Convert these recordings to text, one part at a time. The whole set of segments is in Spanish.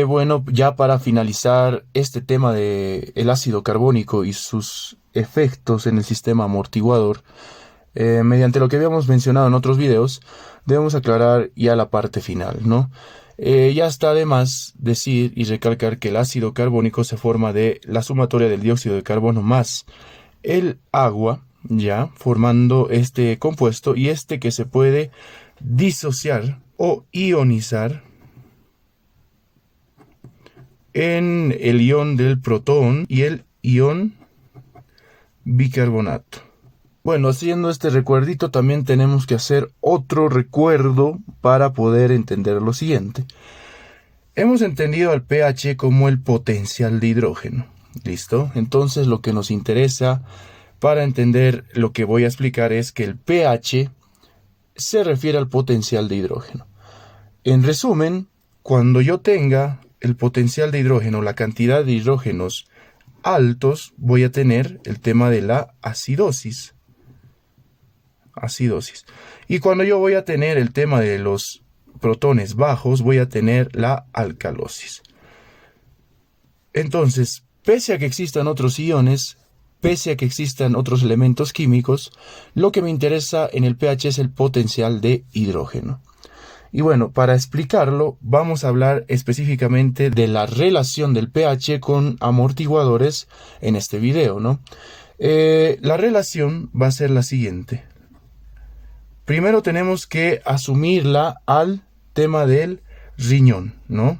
Bueno, ya para finalizar este tema de el ácido carbónico y sus efectos en el sistema amortiguador, mediante lo que habíamos mencionado en otros videos, debemos aclarar ya la parte final, ¿no? Ya está de más decir y recalcar que el ácido carbónico se forma de la sumatoria del dióxido de carbono más el agua, ya formando este compuesto, y este que se puede disociar o ionizar en el ion del protón y el ion bicarbonato. Bueno, haciendo este recuerdito también tenemos que hacer otro recuerdo para poder entender lo siguiente. Hemos entendido al pH como el potencial de hidrógeno. ¿Listo? Entonces lo que nos interesa para entender lo que voy a explicar es que el pH se refiere al potencial de hidrógeno. En resumen, cuando yo tenga el potencial de hidrógeno, la cantidad de hidrógenos altos, voy a tener el tema de la acidosis. Y cuando yo voy a tener el tema de los protones bajos, voy a tener la alcalosis. Entonces, pese a que existan otros iones, pese a que existan otros elementos químicos, lo que me interesa en el pH es el potencial de hidrógeno. Y bueno, para explicarlo, vamos a hablar específicamente de la relación del pH con amortiguadores en este video, ¿no? La relación va a ser la siguiente. Primero tenemos que asumirla al tema del riñón, ¿no?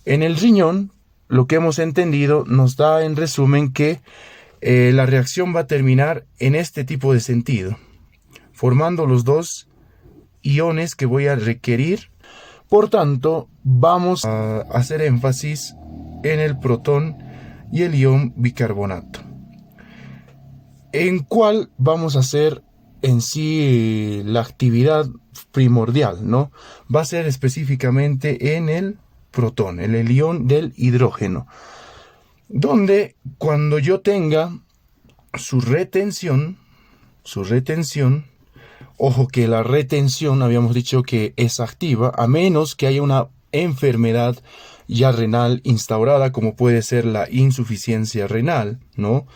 En el riñón, lo que hemos entendido nos da en resumen que la reacción va a terminar en este tipo de sentido, formando los dos iones que voy a requerir. Por tanto, vamos a hacer énfasis en el protón y el ion bicarbonato, en cuál vamos a hacer en sí la actividad primordial, ¿no? Va a ser específicamente en el protón, el ion del hidrógeno, donde cuando yo tenga su retención, ojo que la retención habíamos dicho que es activa, a menos que haya una enfermedad ya renal instaurada, como puede ser la insuficiencia renal, ¿no?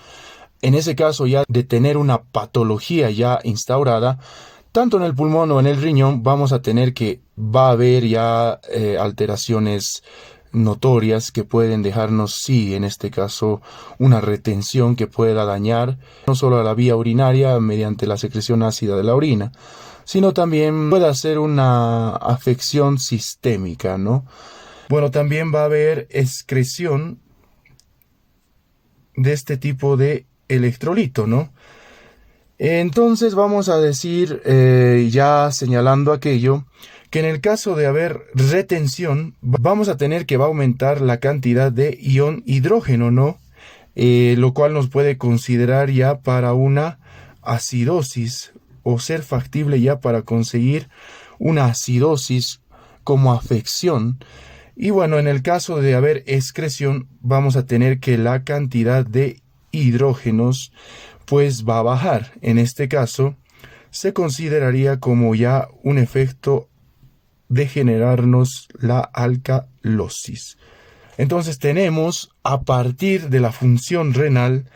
En ese caso ya de tener una patología ya instaurada, tanto en el pulmón o en el riñón, vamos a tener que va a haber ya alteraciones notorias que pueden dejarnos, sí, en este caso, una retención que pueda dañar no solo a la vía urinaria mediante la secreción ácida de la orina, sino también puede hacer una afección sistémica, ¿no? Bueno, también va a haber excreción de este tipo de electrolito, ¿no? Entonces vamos a decir, ya señalando aquello, que en el caso de haber retención, vamos a tener que va a aumentar la cantidad de ion hidrógeno, ¿no? Lo cual nos puede considerar ya para una acidosis o ser factible ya para conseguir una acidosis como afección. Y bueno, en el caso de haber excreción, vamos a tener que la cantidad de hidrógenos pues va a bajar. En este caso, se consideraría como ya un efecto de generarnos la alcalosis. Entonces tenemos, a partir de la función renal,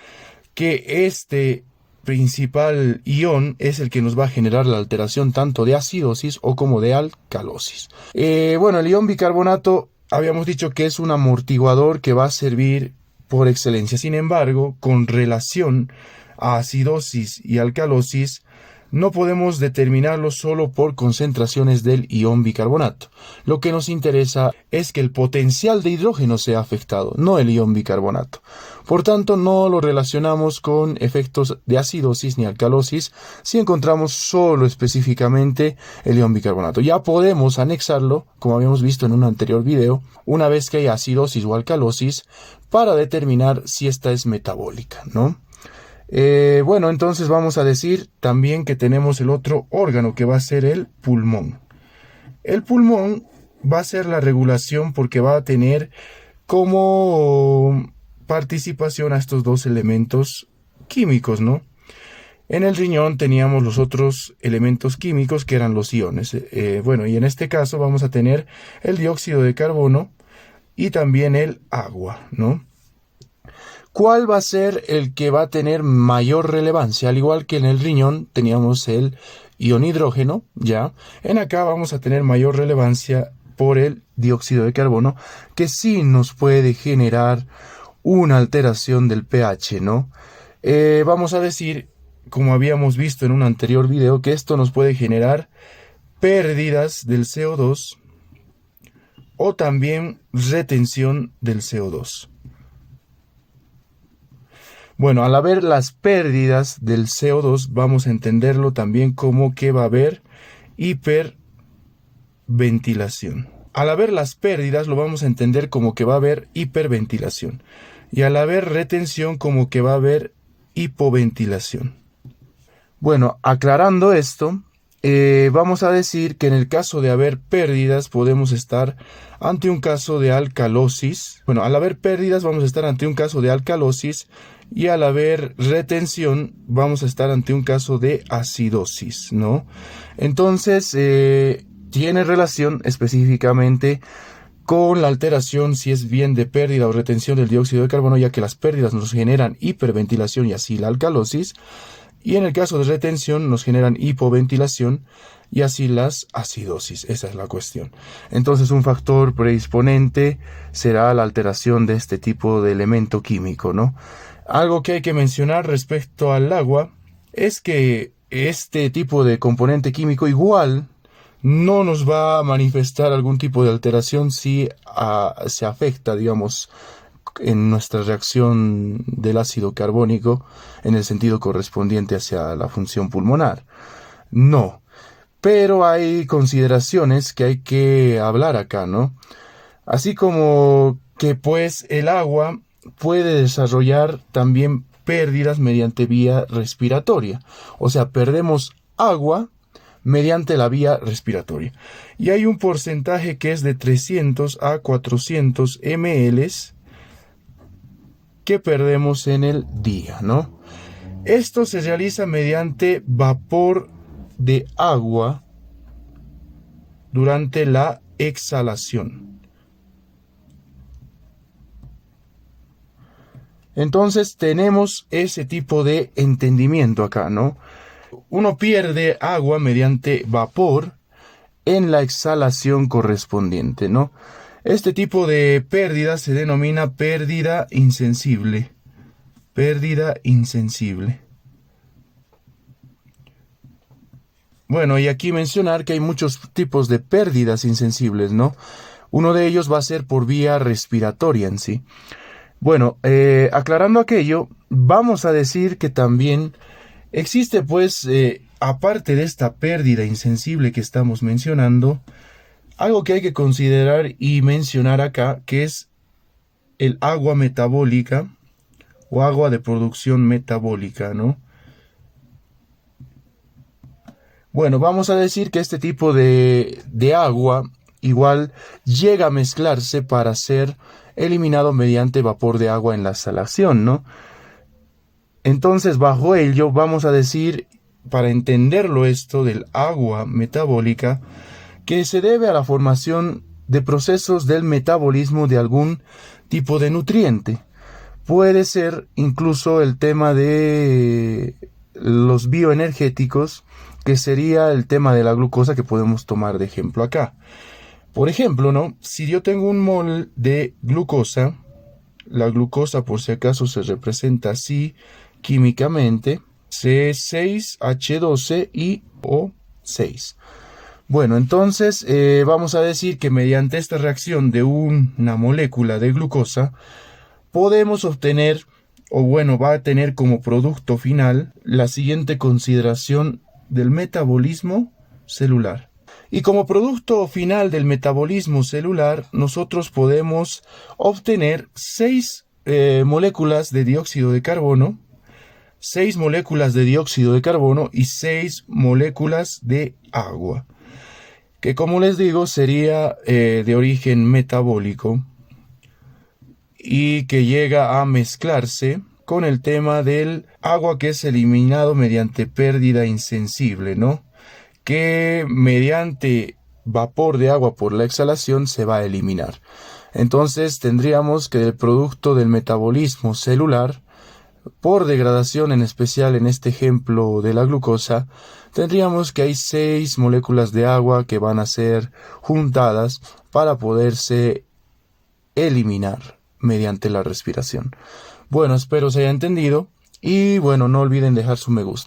que este principal ion es el que nos va a generar la alteración tanto de acidosis o como de alcalosis. Bueno, el ion bicarbonato habíamos dicho que es un amortiguador que va a servir por excelencia. Sin embargo, con relación a acidosis y alcalosis, no podemos determinarlo solo por concentraciones del ion bicarbonato. Lo que nos interesa es que el potencial de hidrógeno sea afectado, no el ion bicarbonato. Por tanto, no lo relacionamos con efectos de acidosis ni alcalosis si encontramos solo específicamente el ion bicarbonato. Ya podemos anexarlo, como habíamos visto en un anterior video, una vez que haya acidosis o alcalosis, para determinar si esta es metabólica, ¿no? Bueno, entonces vamos a decir también que tenemos el otro órgano que va a ser el pulmón. El pulmón va a ser la regulación porque va a tener como participación a estos dos elementos químicos, ¿no? En el riñón teníamos los otros elementos químicos que eran los iones. Bueno, y en este caso vamos a tener el dióxido de carbono y también el agua, ¿no? ¿Cuál va a ser el que va a tener mayor relevancia? Al igual que en el riñón teníamos el ion hidrógeno, ¿ya? En acá vamos a tener mayor relevancia por el dióxido de carbono, que sí nos puede generar una alteración del pH, ¿no? Vamos a decir, como habíamos visto en un anterior video, que esto nos puede generar pérdidas del CO2 o también retención del CO2. Bueno, al haber las pérdidas del CO2, vamos a entenderlo también como que va a haber hiperventilación. Al haber las pérdidas, lo vamos a entender como que va a haber hiperventilación. Y al haber retención, como que va a haber hipoventilación. Bueno, aclarando esto, vamos a decir que en el caso de haber pérdidas podemos estar ante un caso de alcalosis. Bueno, al haber pérdidas vamos a estar ante un caso de alcalosis y al haber retención vamos a estar ante un caso de acidosis, ¿no? Entonces, tiene relación específicamente con la alteración, si es bien de pérdida o retención del dióxido de carbono, ya que las pérdidas nos generan hiperventilación y así la alcalosis. Y en el caso de retención nos generan hipoventilación y así las acidosis. Esa es la cuestión. Entonces un factor predisponente será la alteración de este tipo de elemento químico, ¿no? Algo que hay que mencionar respecto al agua es que este tipo de componente químico igual no nos va a manifestar algún tipo de alteración si se afecta, digamos, en nuestra reacción del ácido carbónico en el sentido correspondiente hacia la función pulmonar. No, pero hay consideraciones que hay que hablar acá, ¿no? Así como que pues el agua puede desarrollar también pérdidas mediante vía respiratoria. O sea, perdemos agua mediante la vía respiratoria. Y hay un porcentaje que es de 300 a 400 ml que perdemos en el día, ¿no? Esto se realiza mediante vapor de agua durante la exhalación. Entonces tenemos ese tipo de entendimiento acá, ¿no? Uno pierde agua mediante vapor en la exhalación correspondiente, ¿no? Este tipo de pérdida se denomina pérdida insensible. Pérdida insensible. Bueno, y aquí mencionar que hay muchos tipos de pérdidas insensibles, ¿no? Uno de ellos va a ser por vía respiratoria en sí. Bueno, aclarando aquello, vamos a decir que también existe, pues, aparte de esta pérdida insensible que estamos mencionando, algo que hay que considerar y mencionar acá, que es el agua metabólica o agua de producción metabólica, ¿no? Bueno, vamos a decir que este tipo de agua igual llega a mezclarse para ser eliminado mediante vapor de agua en la exhalación, ¿no? Entonces, bajo ello, vamos a decir, para entenderlo esto del agua metabólica, que se debe a la formación de procesos del metabolismo de algún tipo de nutriente. Puede ser incluso el tema de los bioenergéticos, que sería el tema de la glucosa que podemos tomar de ejemplo acá. Por ejemplo, ¿no? Si yo tengo un mol de glucosa, la glucosa por si acaso se representa así químicamente, C6H12 y O6. Bueno, entonces vamos a decir que mediante esta reacción de una molécula de glucosa podemos obtener, o bueno, va a tener como producto final la siguiente consideración del metabolismo celular. Y como producto final del metabolismo celular, nosotros podemos obtener 6 moléculas de dióxido de carbono, 6 moléculas de dióxido de carbono y 6 moléculas de agua, que como les digo sería de origen metabólico y que llega a mezclarse con el tema del agua que es eliminado mediante pérdida insensible, ¿no? Que mediante vapor de agua por la exhalación se va a eliminar. Entonces tendríamos que el producto del metabolismo celular, por degradación, en especial en este ejemplo de la glucosa, tendríamos que hay 6 moléculas de agua que van a ser juntadas para poderse eliminar mediante la respiración. Bueno, espero se haya entendido y bueno, no olviden dejar su me gusta.